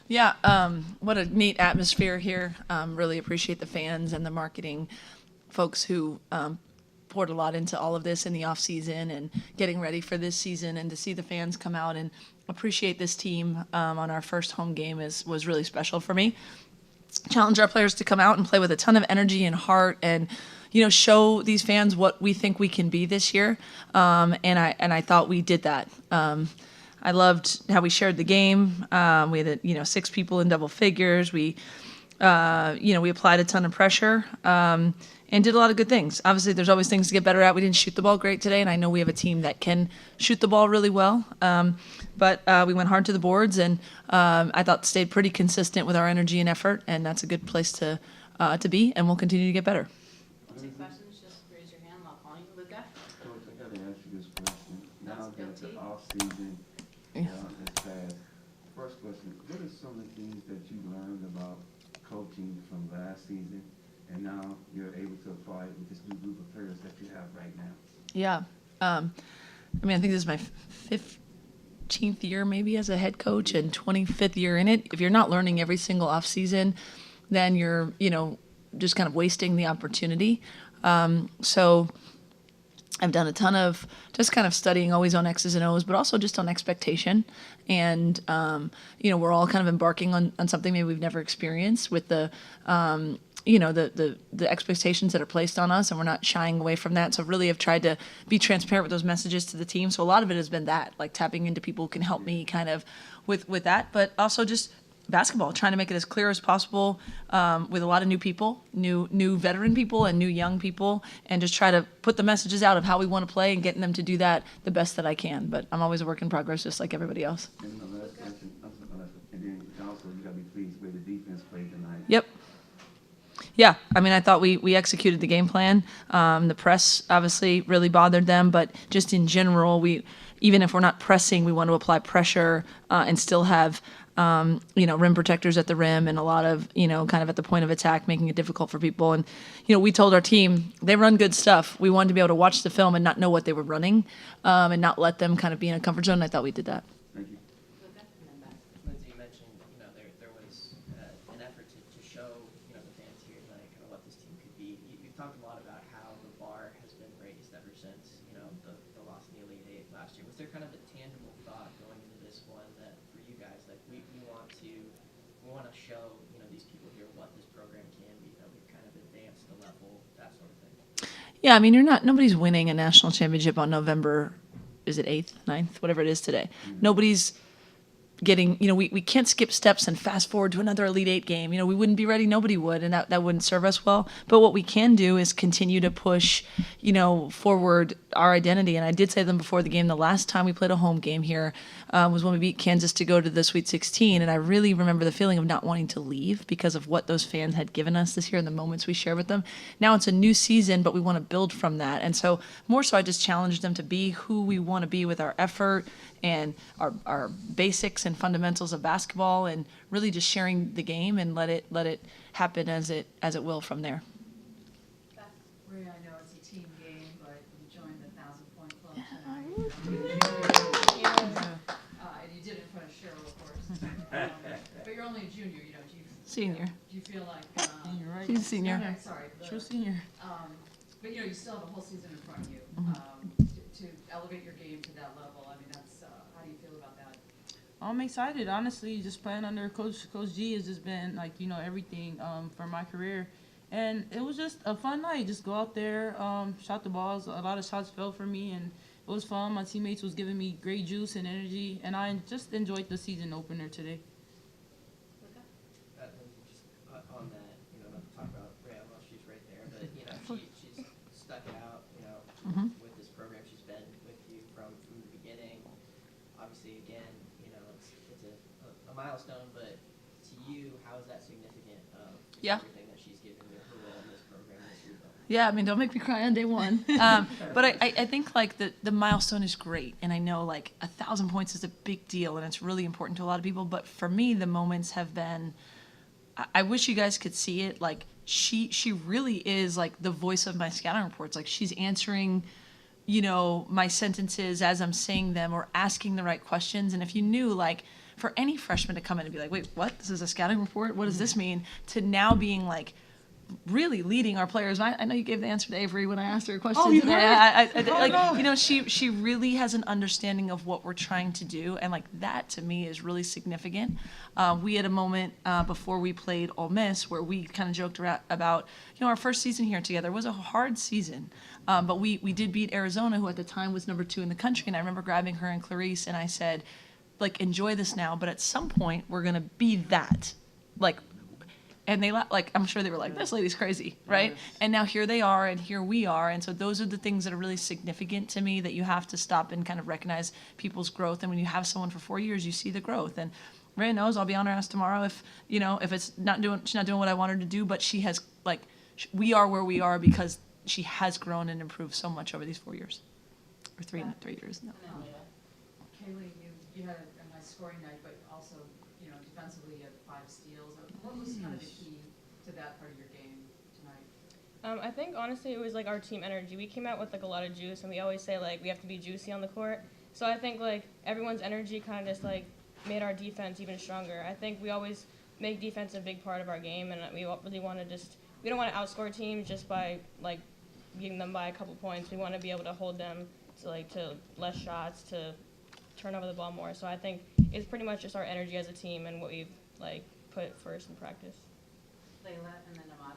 Yeah, what a neat atmosphere here. Really appreciate the fans and the marketing folks who poured a lot into all of this in the off season and getting ready for this season, and to see the fans come out and appreciate this team on our first home game was really special for me. Challenge our players to come out and play with a ton of energy and heart, and show these fans what we think we can be this year. And I thought we did that. I loved how we shared the game. We had 6 people in double figures. We applied a ton of pressure, and did a lot of good things. Obviously, there's always things to get better at. We didn't shoot the ball great today, and I know we have a team that can shoot the ball really well. But we went hard to the boards, and I thought stayed pretty consistent with our energy and effort, and that's a good place to be, and we'll continue to get better. Take questions, just raise your hand. I'll call you, Luca. Coach, I got to ask you this question. Now that the off-season is past, first question, what are some of the things that you learned about coaching from last season, and now you're able to apply it with this new group of players that you have right now? Yeah. I think this is my 15th year maybe as a head coach and 25th year in it. If you're not learning every single off season, then you're, just kind of wasting the opportunity. So I've done a ton of just kind of studying always on X's and O's, but also just on expectation. And, we're all kind of embarking on something maybe we've never experienced with the expectations that are placed on us, and we're not shying away from that. So really have tried to be transparent with those messages to the team. So a lot of it has been that, like tapping into people who can help me kind of with that, but also just basketball, trying to make it as clear as possible, with a lot of new people, new veteran people and new young people, and just try to put the messages out of how we want to play and getting them to do that the best that I can. But I'm always a work in progress, just like everybody else. And the last question, and then also you got to be pleased with the defense played tonight. Yep. Yeah, I thought we executed the game plan. The press obviously really bothered them, but just in general, even if we're not pressing, we want to apply pressure and still have rim protectors at the rim and a lot of kind of at the point of attack, making it difficult for people. And we told our team they run good stuff. We wanted to be able to watch the film and not know what they were running, and not let them kind of be in a comfort zone. I thought we did that. Thank you. Lindsay, you mentioned, there was an effort to show, the fans here tonight kind of what this team could be. You've talked a lot about how the bar has been raised ever since, the loss in the Elite Eight last year. Was there kind of a tangible thought going into this one that for you guys, like we want to show, these people here what this program can be, that we've kind of advanced the level, that sort of thing? Yeah, nobody's winning a national championship on November, is it 8th, 9th, whatever it is today. Nobody's getting, we can't skip steps and fast forward to another Elite Eight game. We wouldn't be ready. Nobody would, and that wouldn't serve us well. But what we can do is continue to push, forward our identity. And I did say to them before the game, the last time we played a home game here was when we beat Kansas to go to the Sweet 16. And I really remember the feeling of not wanting to leave because of what those fans had given us this year and the moments we shared with them. Now it's a new season, but we want to build from that. And so more so I just challenged them to be who we want to be with our effort and our basics and fundamentals of basketball, and really just sharing the game and let it happen as it will from there. Rayah, I know it's a team game, but you joined the 1,000-point club tonight. And you did it in front of Cheryl, of course. But you're only a junior, Senior. Do you feel like You're right. She's a senior. Okay, sorry. True senior. But you still have a whole season in front of you. To elevate your game to that level. That's how do you feel about that? I'm excited, honestly. Just playing under Coach G has just been everything for my career, and it was just a fun night. Just go out there, shot the balls. A lot of shots fell for me, and it was fun. My teammates was giving me great juice and energy, and I just enjoyed the season opener today. Just on that, not to talk about Rayah while she's right there, but she's stuck it out, with this program. She's been with you from the beginning. Obviously, again, it's a milestone, but to you, how is that significant of everything that she's given you, her role in this program this year? Yeah, don't make me cry on day one. But I think the milestone is great, and I know 1,000 points is a big deal, and it's really important to a lot of people. But for me, the moments have been, I wish you guys could see it. She really is the voice of my scouting reports. She's answering, my sentences as I'm saying them, or asking the right questions. And if you knew, for any freshman to come in and be like, wait, what? This is a scouting report? What does this mean? To now being like, really leading our players. I know you gave the answer to Avery when I asked her a question you today. heard? Like, you know, she really has an understanding of what we're trying to do, and like that to me is really significant. We had a moment before we played Ole Miss where we kind of joked around about, you know, our first season here together was a hard season, but we did beat Arizona, who at the time was number 2 in the country, and I remember grabbing her and Clarice and I said, like, enjoy this now, but at some point we're gonna be that, like. And they like, I'm sure they were like, this lady's crazy, right? Yes. And now here they are, and here we are, and so those are the things that are really significant to me that you have to stop and kind of recognize people's growth. And when you have someone for 4 years, you see the growth. And Rayah knows I'll be on her ass tomorrow if she's not doing what I want her to do, but she has we are where we are because she has grown and improved so much over these 4 years, or 3 years now. Kayleigh, you had a nice scoring night, but also, you know, defensively you had 5 steals. What was kind of the key to that part of your game tonight? I think honestly it was like our team energy. We came out with like a lot of juice, and we always say like we have to be juicy on the court. So I think like everyone's energy kind of just like made our defense even stronger. I think we always make defense a big part of our game, and we really want to we don't want to outscore teams just by like beating them by a couple points. We want to be able to hold them to less shots, to turn over the ball more. So I think it's pretty much just our energy as a team and what we've put first in practice. Layla and then Ahmad.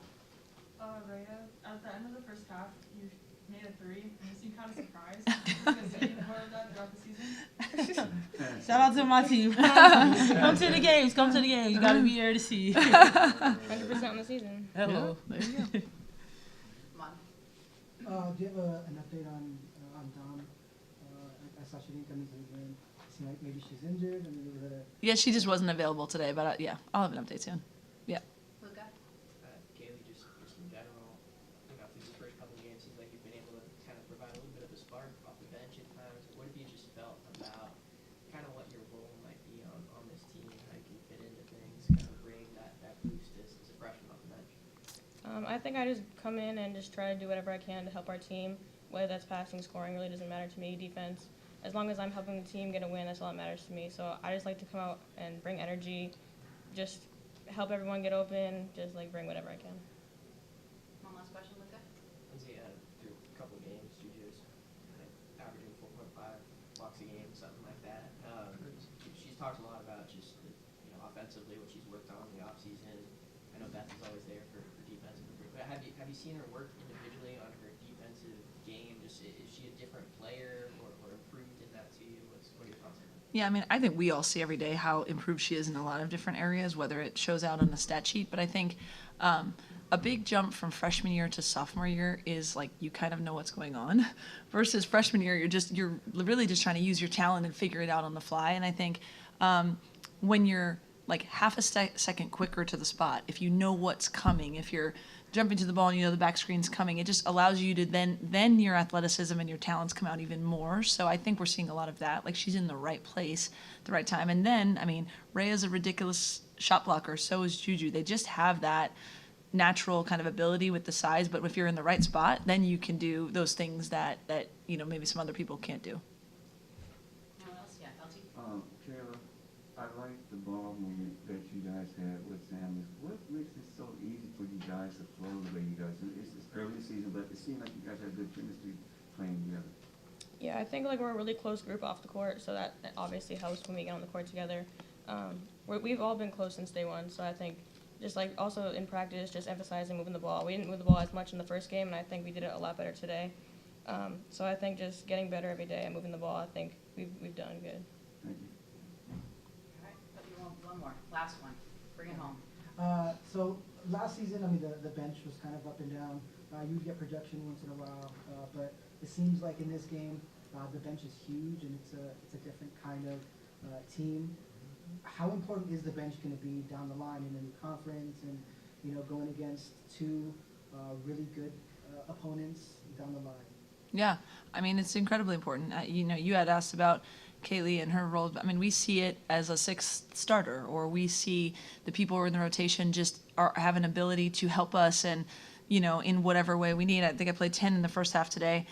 Rayah, at the end of the first half, you made a 3, and you seemed kind of surprised. Are you going to see more of that throughout the season? Shout out to my team. Come to the games. You got to be there to see. 100% on the season. Hello. Yeah, there you go. Ahmad. Do you have an update on Dom? I saw she didn't come into the game. It seemed like maybe she's injured. I mean, was it Yeah, she just wasn't available today, but yeah, I'll have an update soon. Yeah. Luca. Kayleigh, just in general, you know, through the first couple of games, seems like you've been able to kind of provide a little bit of a spark off the bench at times. What have you just felt about kind of what your role might be on this team, how you can fit into things, kind of bring that boost as a freshman off the bench? I think I just come in and just try to do whatever I can to help our team, whether that's passing, scoring, really doesn't matter to me, defense. As long as I'm helping the team get a win, that's all that matters to me. So I just like to come out and bring energy, just help everyone get open, just bring whatever I can. One last question, Luca. Lindsay, through a couple of games, Juju's averaging 4.5 blocks a game, something like that. She's talked a lot about just offensively what she's worked on in the off season. I know Beth is always there for defensive improvement. But have you seen her work individually on her defensive game? Just is she a different player or improved in that to you? What are your thoughts on that? Yeah, I mean, I think we all see every day how improved she is in a lot of different areas, whether it shows out on the stat sheet. But I think a big jump from freshman year to sophomore year is you kind of know what's going on, versus freshman year you're really just trying to use your talent and figure it out on the fly. And I think when you're half a second quicker to the spot, if you know what's coming, if you're jumping to the ball and you know the back screen's coming, it just allows you to then your athleticism and your talents come out even more. So I think we're seeing a lot of that. She's in the right place at the right time. And then, I mean, Rayah's a ridiculous shot blocker, so is Juju. They just have that natural kind of ability with the size, but if you're in the right spot, then you can do those things that maybe some other people can't do. No one else? Yeah, LT. Kayleigh, I like the ball movement that you guys had with Samus. What makes it so easy for you guys to flow the way you guys do? It's early in the season, but it seems like you guys have good chemistry playing together. Yeah, I think we're a really close group off the court, so that obviously helps when we get on the court together. We've all been close since day one, so I think just also in practice, just emphasizing moving the ball. We didn't move the ball as much in the first game, and I think we did it a lot better today. So I think just getting better every day and moving the ball, I think we've done good. Thank you. All right, but you want one more. Last one. Bring it home. So last season, I mean, the bench was kind of up and down. You'd get projection once in a while, but it seems like in this game, the bench is huge, and it's a different kind of team. How important is the bench going to be down the line in the new conference, and going against two really good opponents down the line? Yeah, I mean, it's incredibly important. You had asked about Kayleigh and her role. I mean, we see it as a sixth starter, or we see the people who are in the rotation just have an ability to help us, and in whatever way we need. I think I played 10 in the first half today.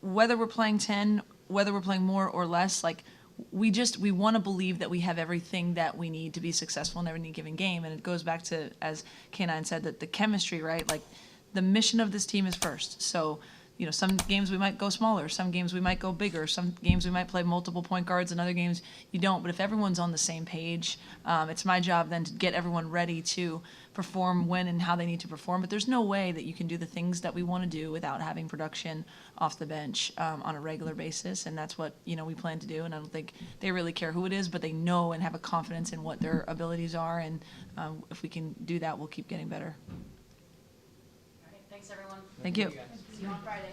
Whether we're playing 10, whether we're playing more or less, we want to believe that we have everything that we need to be successful in every given game. And it goes back to, as K9 said, that the chemistry, right? Like, the mission of this team is first. So, you know, some games we might go smaller, some games we might go bigger, some games we might play multiple point guards, and other games you don't. But if everyone's on the same page, it's my job then to get everyone ready to perform when and how they need to perform. But there's no way that you can do the things that we want to do without having production off the bench on a regular basis, and that's what, you know, we plan to do. And I don't think they really care who it is, but they know and have a confidence in what their abilities are, and if we can do that, we'll keep getting better. All right, thanks, everyone. Thank you. See you on Friday.